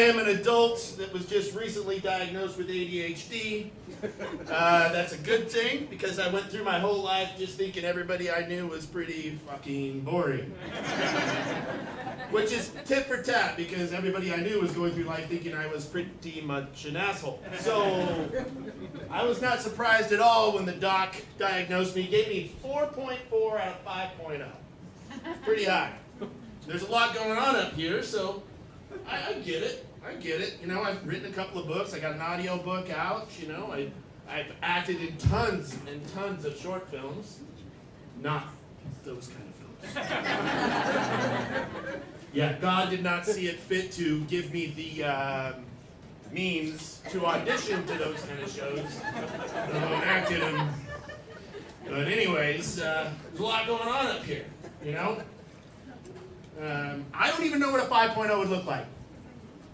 am an adult that was just recently diagnosed with ADHD. That's a good thing because I went through my whole life just thinking everybody I knew was pretty fucking boring. Which is tit for tat because everybody I knew was going through life thinking I was pretty much an asshole. So I was not surprised at all when the doc diagnosed me. He gave me 4.4 out of 5.0. Pretty high. There's a lot going on up here, so I get it. I get it. You know, I've written a couple of books. I got an audio book out. You know, I've acted in tons and tons of short films. Not those kind of films. Yeah, God did not see it fit to give me the means to audition to those kind of shows. I acted them. But anyways, there's a lot going on up here, you know? I don't even know what a 5.0 would look like.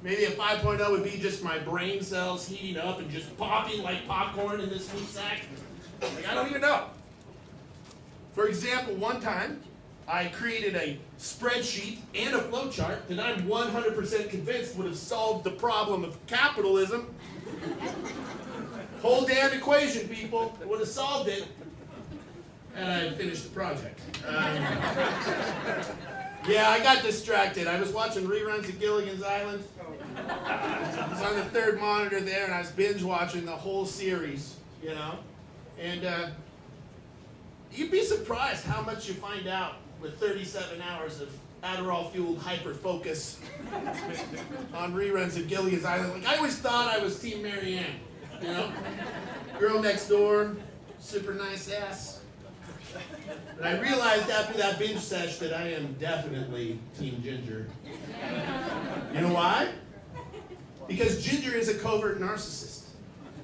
Maybe a 5.0 would be just my brain cells heating up and just popping like popcorn in this meat sack. Like, I don't even know. For example, one time, I created a spreadsheet and a flowchart that I'm 100% convinced would have solved the problem of capitalism. Whole damn equation, people. It would have solved it. And I finished the project. Yeah, I got distracted. I was watching reruns of Gilligan's Island. I was on the third monitor there, and I was binge watching the whole series, you know? And you'd be surprised how much you find out with 37 hours of Adderall-fueled hyper-focus on reruns of Gilligan's Island. Like, I always thought I was Team Mary Ann, you know? Girl next door, super nice ass. But I realized after that binge sesh that I am definitely Team Ginger. You know why? Because Ginger is a covert narcissist.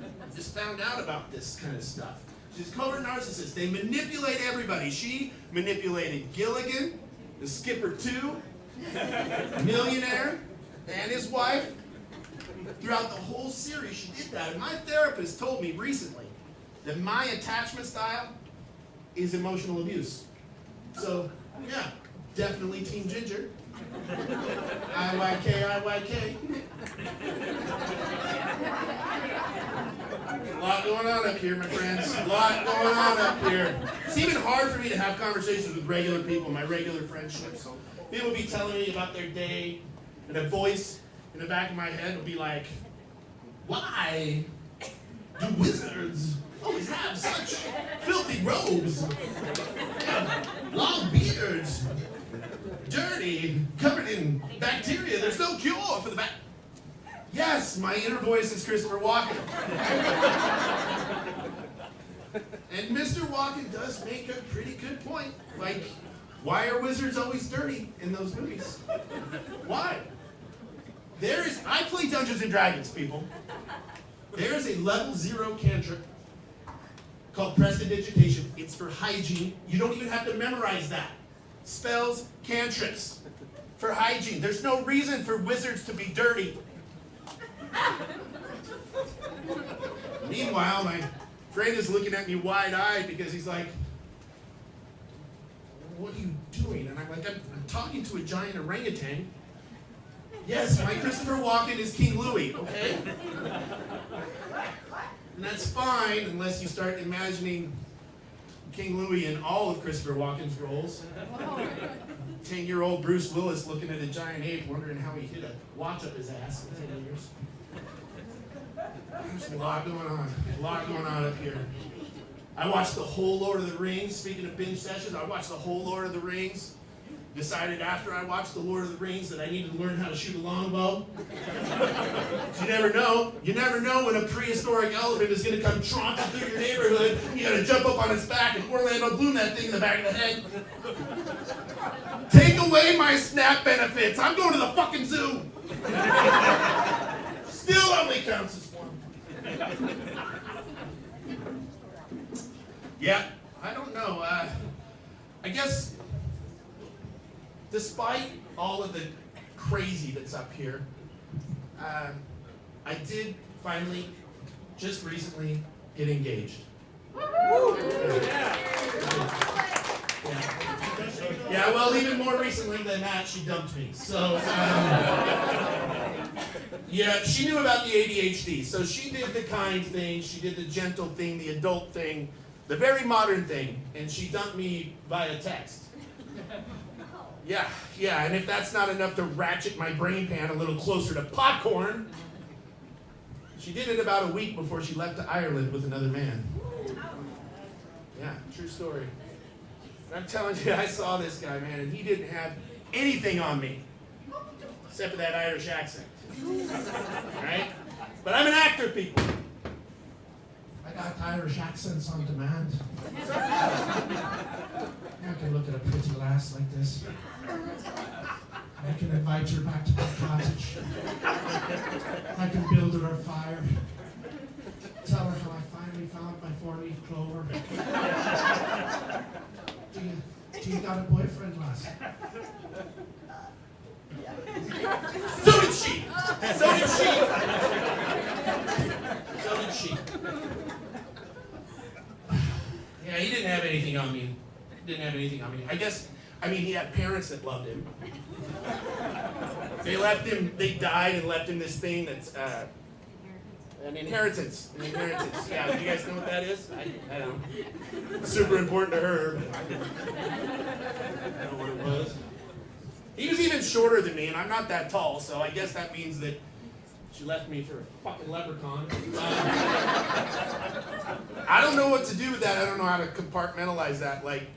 I just found out about this kind of stuff. She's a covert narcissist. They manipulate everybody. She manipulated Gilligan, the Skipper 2, Millionaire, and his wife. Throughout the whole series, she did that. And my therapist told me recently that my attachment style is emotional abuse. So, yeah, definitely Team Ginger. IYK, IYK. A lot going on up here, my friends. A lot going on up here. It's even hard for me to have conversations with regular people, my regular friendships. People will be telling me about their day, and a voice in the back of my head will be like, why do wizards always have such filthy robes, long beards, dirty, covered in bacteria? There's no cure for the back. Yes, my inner voice is Christopher Walken. And Mr. Walken does make a pretty good point. Like, why are wizards always dirty in those movies? Why? I play Dungeons and Dragons, people. There is a level 0 cantrip called Prestidigitation. It's for hygiene. You don't even have to memorize that. Spells, cantrips, for hygiene. There's no reason for wizards to be dirty. Meanwhile, my friend is looking at me wide-eyed because he's like, what are you doing? And I'm like, I'm talking to a giant orangutan. Yes, my Christopher Walken is King Louis, okay? And that's fine unless you start imagining King Louis in all of Christopher Walken's roles. 10-year-old Bruce Willis looking at a giant ape wondering how he hit a watch up his ass in 10 years. There's a lot going on. A lot going on up here. I watched the whole Lord of the Rings. Speaking of binge sessions, I watched the whole Lord of the Rings. Decided after I watched the Lord of the Rings that I needed to learn how to shoot a longbow. You never know. You never know when a prehistoric elephant is going to come tromping through your neighborhood. You got to jump up on its back and Orlando Bloom that thing in the back of the head. Take away my SNAP benefits. I'm going to the fucking zoo. Still only counts as one. Yeah, I don't know. I guess despite all of the crazy that's up here, I did finally, just recently, get engaged. Yeah, well, even more recently than that, she dumped me. So, Yeah, she knew about the ADHD, so she did the kind thing, she did the gentle thing, the adult thing, the very modern thing, and she dumped me via text. Yeah, and if that's not enough to ratchet my brain pan a little closer to popcorn, she did it about a week before she left to Ireland with another man. Yeah, true story. And I'm telling you, I saw this guy, man, and he didn't have anything on me, except for that Irish accent. Right? But I'm an actor, people. I got Irish accents on demand. I can look at a pretty lass like this. I can invite her back to my cottage. I can build her a fire. Tell her how I finally found my 4-leaf clover. Do you got a boyfriend, lass? So did she. Yeah, he didn't have anything on me. He had parents that loved him. They died and left him this thing that's an inheritance. Yeah, do you guys know what that is? I don't know. Super important to her, but I don't know what it was. He was even shorter than me, and I'm not that tall, so I guess that means that she left me for a fucking leprechaun. I don't know what to do with that. I don't know how to compartmentalize that. Like,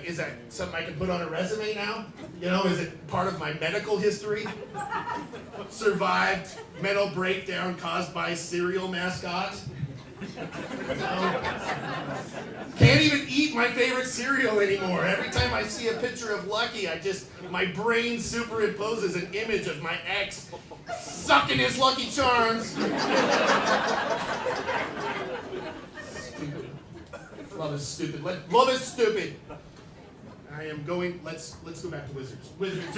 is that something I can put on a resume now? Is it part of my medical history? Survived mental breakdown caused by cereal mascot. Can't even eat my favorite cereal anymore. Every time I see a picture of Lucky, my brain superimposes an image of my ex sucking his Lucky Charms. Stupid. Love is stupid. Love is stupid. I am going. Let's go back to wizards. Wizards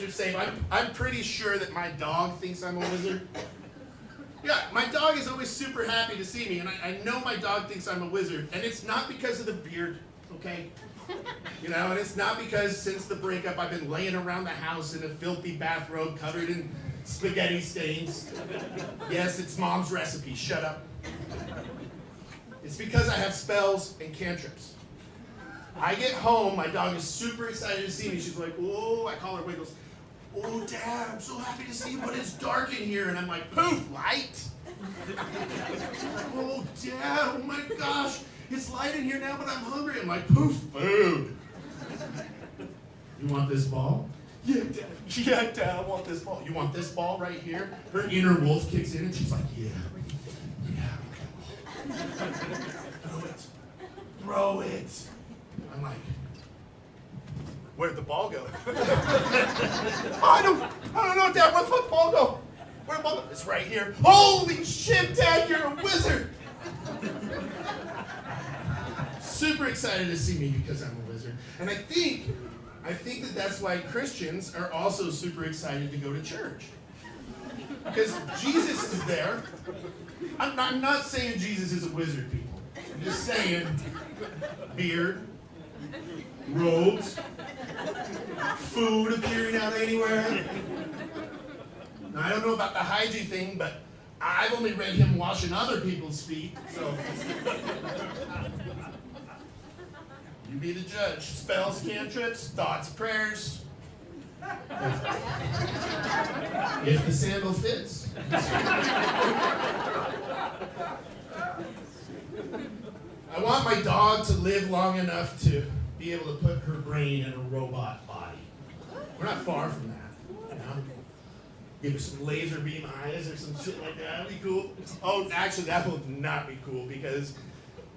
are safe. I'm pretty sure that my dog thinks I'm a wizard. Yeah, my dog is always super happy to see me, and I know my dog thinks I'm a wizard, and it's not because of the beard, okay? And it's not because since the breakup I've been laying around the house in a filthy bathrobe covered in spaghetti stains. Yes, it's mom's recipe, shut up. It's because I have spells and cantrips. I get home, my dog is super excited to see me. She's like, oh, I call her Wiggles. Oh, Dad, I'm so happy to see you, but it's dark in here. And I'm like, poof, light. Oh, Dad, oh my gosh, it's light in here now, but I'm hungry. I'm like, poof, food. You want this ball? Yeah, Dad, I want this ball. You want this ball right here? Her inner wolf kicks in and she's like, yeah. Throw it. I'm like, where'd the ball go? I don't know, Dad. Where'd the ball go? Where'd the ball go? It's right here. Holy shit, Dad, you're a wizard. Super excited to see me because I'm a wizard. And I think that that's why Christians are also super excited to go to church. Because Jesus is there. I'm not saying Jesus is a wizard, people. I'm just saying beard, robes, food appearing out anywhere. Now, I don't know about the hygiene thing, but I've only read him washing other people's feet, so. You be the judge. Spells, cantrips, thoughts, prayers. If the sandal fits. I want my dog to live long enough to be able to put her brain in a robot body. We're not far from that, Give her some laser beam eyes or some shit like that. That'd be cool. Oh, actually, that would not be cool because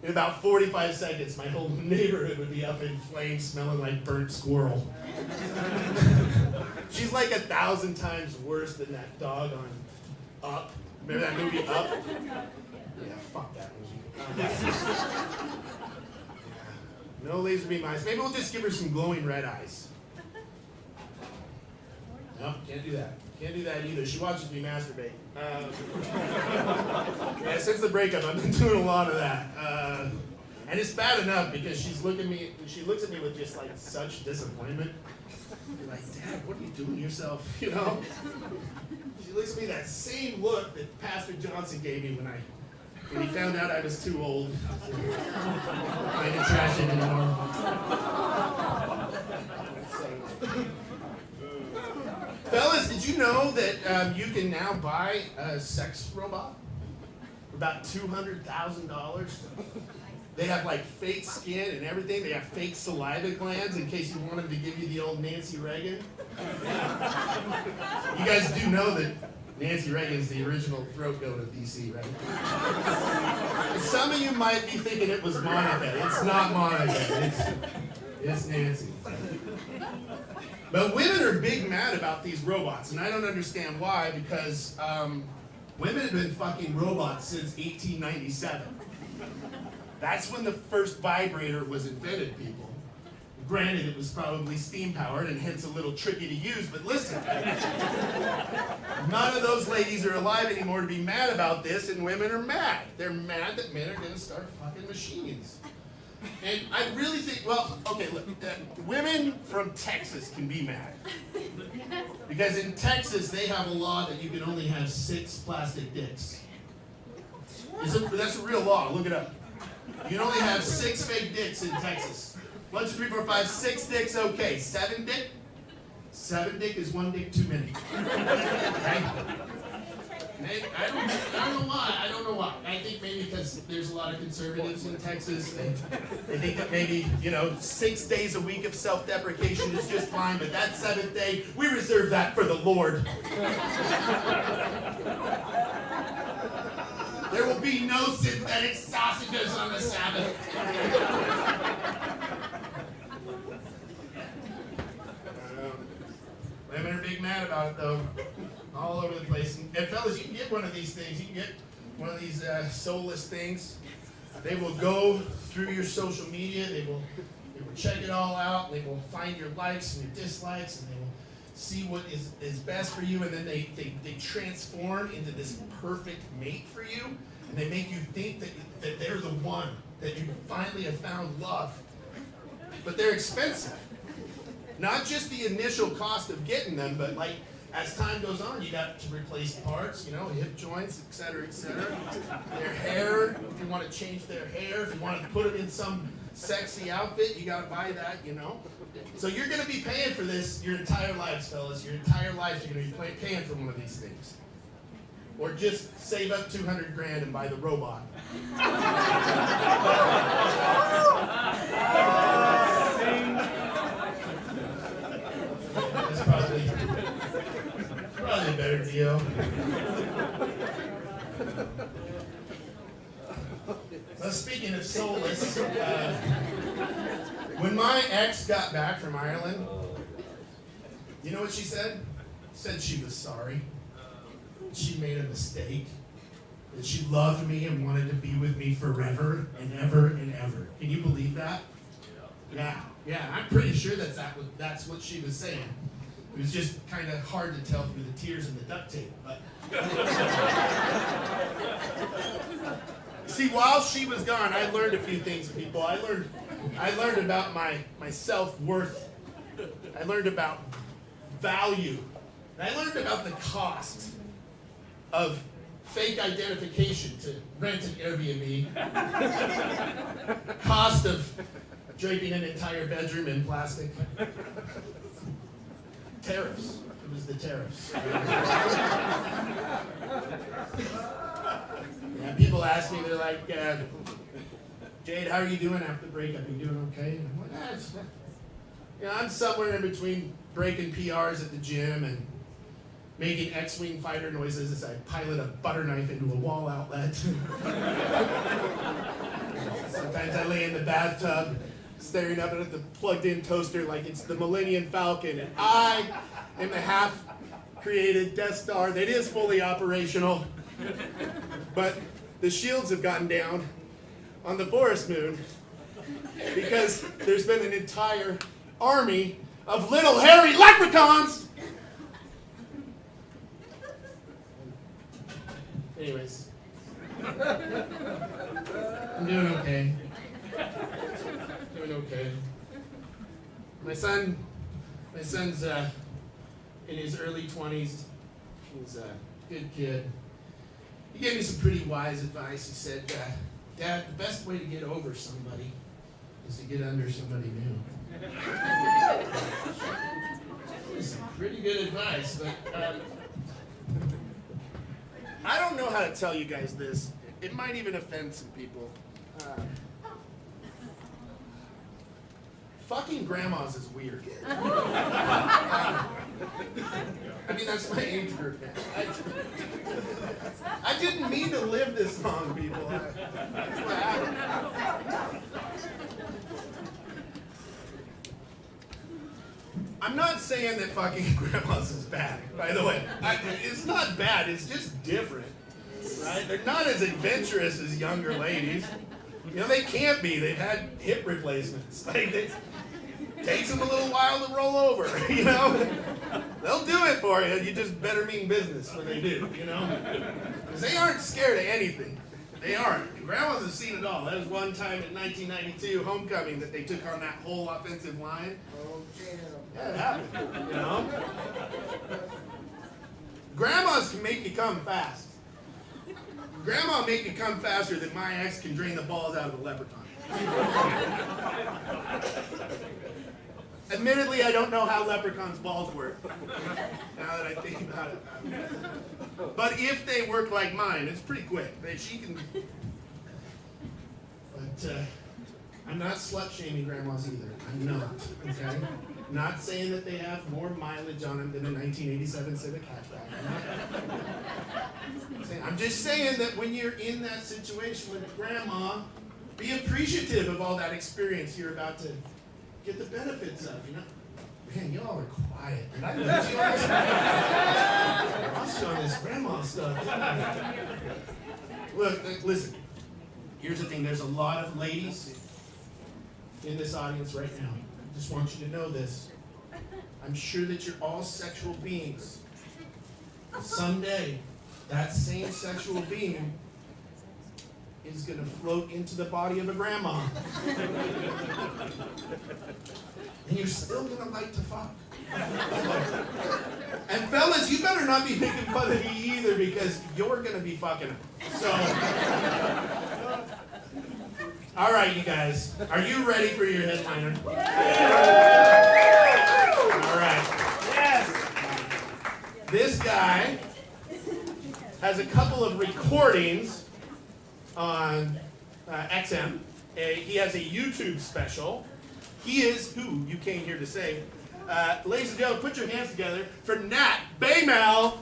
in about 45 seconds, my whole neighborhood would be up in flames smelling like burnt squirrel. She's like 1,000 times worse than that dog on Up. Remember that movie Up? Yeah, fuck that movie. No laser beam eyes. Maybe we'll just give her some glowing red eyes. No, can't do that. Can't do that either. She watches me masturbate. Yeah, since the breakup, I've been doing a lot of that. And And it's bad enough because she looks at me with just like such disappointment. You're like, Dad, what are you doing to yourself? You know? She looks at me that same look that Pastor Johnson gave me when he found out I was too old to find attractive anymore. Fellas, did you know that you can now buy a sex robot for about $200,000? They have like fake skin and everything. They have fake saliva glands in case you want them to give you the old Nancy Reagan. Yeah. You guys do know that Nancy Reagan's the original throat goat of DC, right? And some of you might be thinking it was Monica. It's not Monica. It's Nancy. But women are big mad about these robots, and I don't understand why, because women have been fucking robots since 1897. That's when the first vibrator was invented, people. Granted, it was probably steam-powered and hence a little tricky to use, but listen. None of those ladies are alive anymore to be mad about this, and women are mad. They're mad that men are going to start fucking machines. And I really think, well, okay, look, women from Texas can be mad. Because in Texas, they have a law that you can only have 6 plastic dicks. That's a real law, look it up. You can only have 6 fake dicks in Texas. 1, 2, 3, 4, 5, 6 dicks, okay. 7 dick? 7 dick is 1 dick too many. Right? I don't know why. I don't know why. I think maybe because there's a lot of conservatives in Texas. They think that maybe, 6 days a week of self-deprecation is just fine, but that 7th day, we reserve that for the Lord. There will be no synthetic sausages on the Sabbath. Women are big mad about it, though. All over the place. And fellas, you can get one of these things. You can get one of these soulless things. They will go through your social media. They will check it all out. They will find your likes and your dislikes, and they will see what is best for you. And then they transform into this perfect mate for you. And they make you think that they're the one, that you finally have found love. But they're expensive. Not just the initial cost of getting them, but like, as time goes on, you got to replace parts, hip joints, et cetera, their hair, if you want to change their hair, if you want to put them in some sexy outfit, you got to buy that, So you're going to be paying for this your entire lives, fellas. Your entire lives, you're going to be paying for one of these things. Or just save up $200,000 and buy the robot. That's probably a better deal. Well, speaking of soulless, when my ex got back from Ireland, you know what she said? Said she was sorry. She made a mistake. That she loved me and wanted to be with me forever and ever and ever. Can you believe that? Yeah, I'm pretty sure that's what she was saying. It was just kind of hard to tell through the tears and the duct tape. But see, while she was gone, I learned a few things, people. I learned about my self-worth. I learned about value. And I learned about the cost of fake identification to rent an Airbnb. Cost of draping an entire bedroom in plastic. Tariffs. It was the tariffs. Yeah, people ask me, they're like, Jade, how are you doing after the breakup? Are you doing okay? And I'm like, I'm somewhere in between breaking PRs at the gym and making X-Wing fighter noises as I pilot a butter knife into a wall outlet. Sometimes I lay in the bathtub staring up at the plugged-in toaster like it's the Millennium Falcon, and I am the half-created Death Star that is fully operational, but the shields have gotten down on the Forest Moon because there's been an entire army of little hairy leprechauns. Anyways, I'm doing okay. doing okay. My son's in his early 20s. He's a good kid. He gave me some pretty wise advice. He said, Dad, the best way to get over somebody is to get under somebody new. It's pretty good advice, but I don't know how to tell you guys this. It might even offend some people. Fucking grandmas is weird. I mean, that's my age group now. I didn't mean to live this long, people. That's what happened. I'm not saying that fucking grandmas is bad, by the way. It's not bad, it's just different. Right? They're not as adventurous as younger ladies. You know, they can't be. They've had hip replacements. Like, it takes them a little while to roll over, you know? They'll do it for you. You just better mean business when they do, you know? Because they aren't scared of anything. They aren't. Grandmas have seen it all. That was one time in 1992, homecoming, that they took on that whole offensive line. Yeah, it happened, you know? Grandmas can make you come fast. Grandma make you come faster than my ex can drain the balls out of a leprechaun. Admittedly, I don't know how leprechauns' balls work, now that I think about it. But if they work like mine, it's pretty quick. She can... But I'm not slut-shaming grandmas either. I'm not, okay? Not saying that they have more mileage on them than a 1987 Civic hatchback. I'm just saying that when you're in that situation with grandma, be appreciative of all that experience you're about to get the benefits of, you know? Man, y'all are quiet. Did I lose you on this? I lost you on this grandma stuff. Look, listen. Here's the thing. There's a lot of ladies in this audience right now. I just want you to know this. I'm sure that you're all sexual beings. Someday, that same sexual being is going to float into the body of a grandma. And you're still going to like to fuck. And fellas, you better not be making fun of me either, because you're going to be fucking her. So, all right, you guys. Are you ready for your headliner? All right. Yes. This guy has a couple of recordings on XM. He has a YouTube special. He is who you came here to say. Ladies and gentlemen, put your hands together for Nat Baimel.